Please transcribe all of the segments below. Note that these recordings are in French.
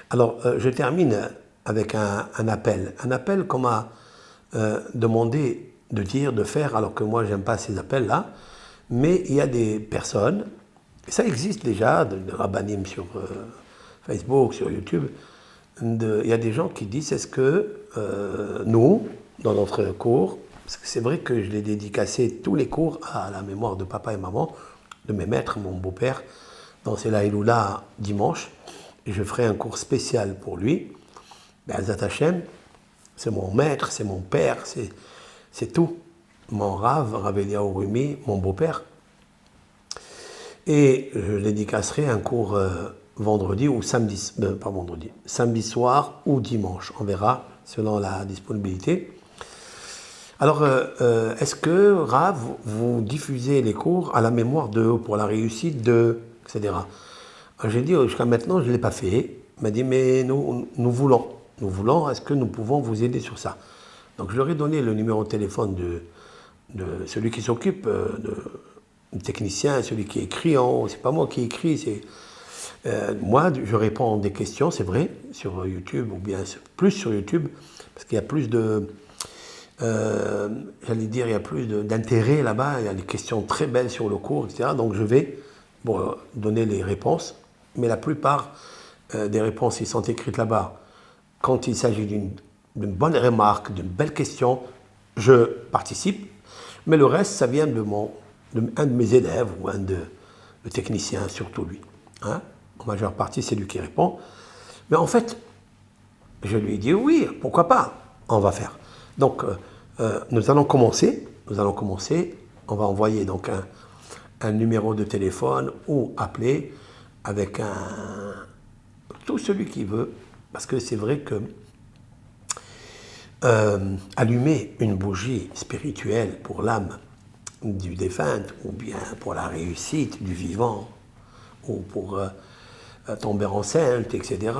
Alors, je termine avec un appel. Un appel qu'on m'a demandé de dire, de faire, alors que moi, j'aime pas ces appels-là. Mais il y a des personnes, et ça existe déjà, de rabbinim sur Facebook, sur YouTube, il y a des gens qui disent, est-ce que nous, dans notre cours, parce que c'est vrai que je l'ai dédicacé tous les cours à la mémoire de papa et maman, de mes maîtres, mon beau-père, dans ces Laïloula dimanche, et je ferai un cours spécial pour lui. Ben, Zat Hashem, c'est mon maître, c'est mon père, c'est tout. Mon Rav Eliyahu Rumi, mon beau-père. Et je dédicacerai un cours vendredi ou samedi, pas vendredi, samedi soir ou dimanche. On verra selon la disponibilité. Alors, est-ce que, Rav, vous diffusez les cours à la mémoire de, pour la réussite de, etc. J'ai dit, jusqu'à maintenant, je ne l'ai pas fait. Il m'a dit, mais nous voulons, est-ce que nous pouvons vous aider sur ça? Donc, je leur ai donné le numéro de téléphone de celui qui s'occupe, du technicien, celui qui écrit. C'est pas moi qui écris, c'est moi, je réponds des questions, c'est vrai, sur YouTube, ou bien plus sur YouTube, parce qu'il y a plus de, j'allais dire, il y a plus d'intérêt là-bas, il y a des questions très belles sur le cours, etc. Donc je vais donner les réponses, mais la plupart des réponses, ils sont écrites là-bas. Quand il s'agit d'une bonne remarque, d'une belle question, je participe, mais le reste, ça vient un de mes élèves, ou le technicien, surtout lui. Hein. En majeure partie, c'est lui qui répond. Mais en fait, je lui ai dit oui, pourquoi pas, on va faire. Donc, nous allons commencer, on va envoyer donc un numéro de téléphone ou appeler avec tout celui qui veut, parce que c'est vrai que allumer une bougie spirituelle pour l'âme du défunt, ou bien pour la réussite du vivant, ou pour tomber enceinte, etc.,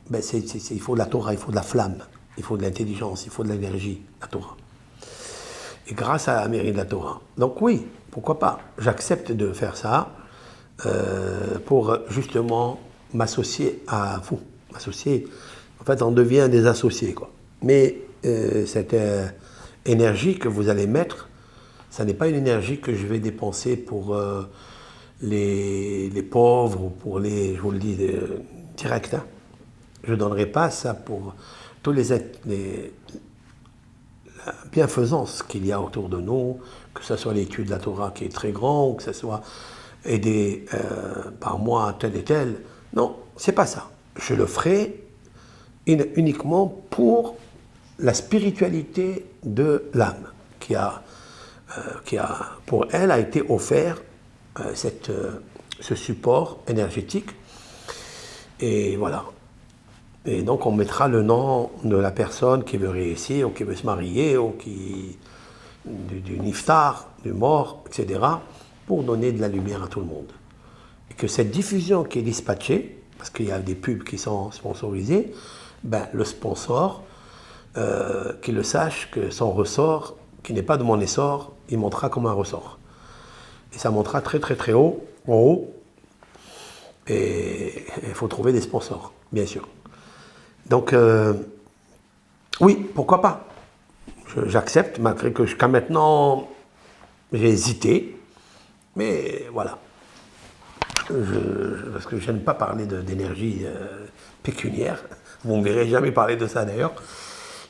ben il faut de la Torah, il faut de la flamme, il faut de l'intelligence, il faut de l'énergie, la Torah. Et grâce à la mairie de la Torah. Donc oui, pourquoi pas, j'accepte de faire ça pour justement m'associer à vous. En fait, on devient des associés, quoi. Mais cette énergie que vous allez mettre, ça n'est pas une énergie que je vais dépenser pour les pauvres ou pour les, je vous le dis direct, hein. Je ne donnerai pas ça pour tous la bienfaisance qu'il y a autour de nous, que ce soit l'étude de la Torah qui est très grand, ou que ce soit aider par moi tel et tel. Non, c'est pas ça. Je le ferai uniquement pour la spiritualité de l'âme qui a, pour elle, a été offert ce support énergétique. Et voilà. Et donc on mettra le nom de la personne qui veut réussir, ou qui veut se marier, ou du niftar, du mort, etc., pour donner de la lumière à tout le monde. Et que cette diffusion qui est dispatchée, parce qu'il y a des pubs qui sont sponsorisées, ben, le sponsor, qu'il le sache que son ressort, qui n'est pas de mon essor, il montera comme un ressort. Et ça montera très très très haut, en haut, et il faut trouver des sponsors, bien sûr. Donc, oui, pourquoi pas. J'accepte, malgré que jusqu'à maintenant, j'ai hésité, mais voilà. Parce que je n'aime pas parler d'énergie pécuniaire. Vous ne me verrez jamais parler de ça d'ailleurs.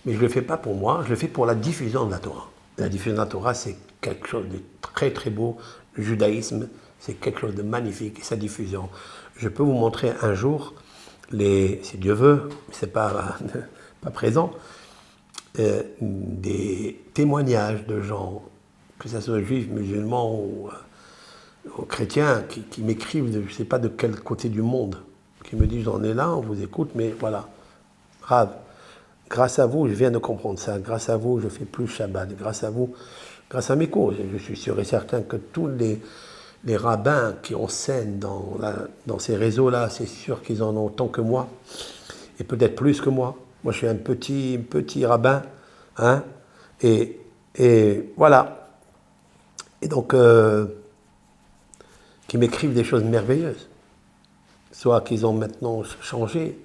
Mais je ne le fais pas pour moi, je le fais pour la diffusion de la Torah. La diffusion de la Torah, c'est quelque chose de très très beau. Le judaïsme, c'est quelque chose de magnifique, et sa diffusion. Je peux vous montrer un jour, si Dieu veut, c'est pas présent, des témoignages de gens, que ce soit juifs, musulmans ou chrétiens, qui m'écrivent, je ne sais pas de quel côté du monde, qui me disent on est là, on vous écoute, mais voilà, Rav, grâce à vous, je viens de comprendre ça, grâce à vous, je fais plus Shabbat, grâce à vous, grâce à mes cours, je suis sûr et certain que tous les rabbins qui enseignent dans ces réseaux-là, c'est sûr qu'ils en ont autant que moi, et peut-être plus que moi. Moi, je suis un petit rabbin, hein, et voilà. Et donc, qui m'écrivent des choses merveilleuses. Soit qu'ils ont maintenant changé,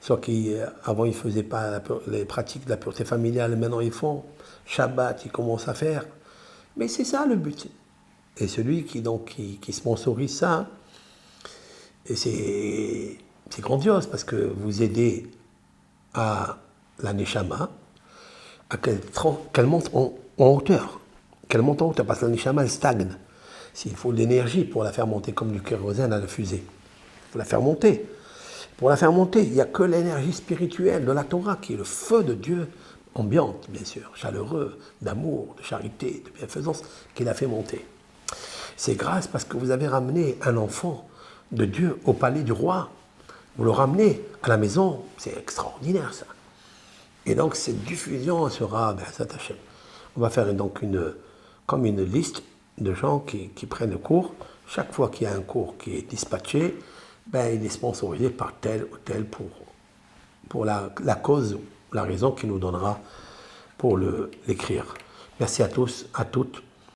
soit qui, avant ils ne faisaient pas les pratiques de la pureté familiale, maintenant ils font. Shabbat, ils commencent à faire. Mais c'est ça le but. Et celui qui sponsorise ça, et c'est grandiose parce que vous aidez à la Neshama, à qu'elle monte en hauteur. Qu'elle monte en hauteur, parce que la Neshama, elle stagne. S'il faut de l'énergie pour la faire monter comme du kérosène à la fusée. Il faut la faire monter. Pour la faire monter, il n'y a que l'énergie spirituelle de la Torah, qui est le feu de Dieu, ambiante, bien sûr, chaleureux, d'amour, de charité, de bienfaisance, qui l'a fait monter. C'est grâce parce que vous avez ramené un enfant de Dieu au palais du roi. Vous le ramenez à la maison, c'est extraordinaire ça. Et donc cette diffusion sera, on va faire donc comme une liste de gens qui prennent le cours. Chaque fois qu'il y a un cours qui est dispatché, il est sponsorisé par tel ou tel pour la cause, la raison qu'il nous donnera pour l'écrire. Merci à tous, à toutes.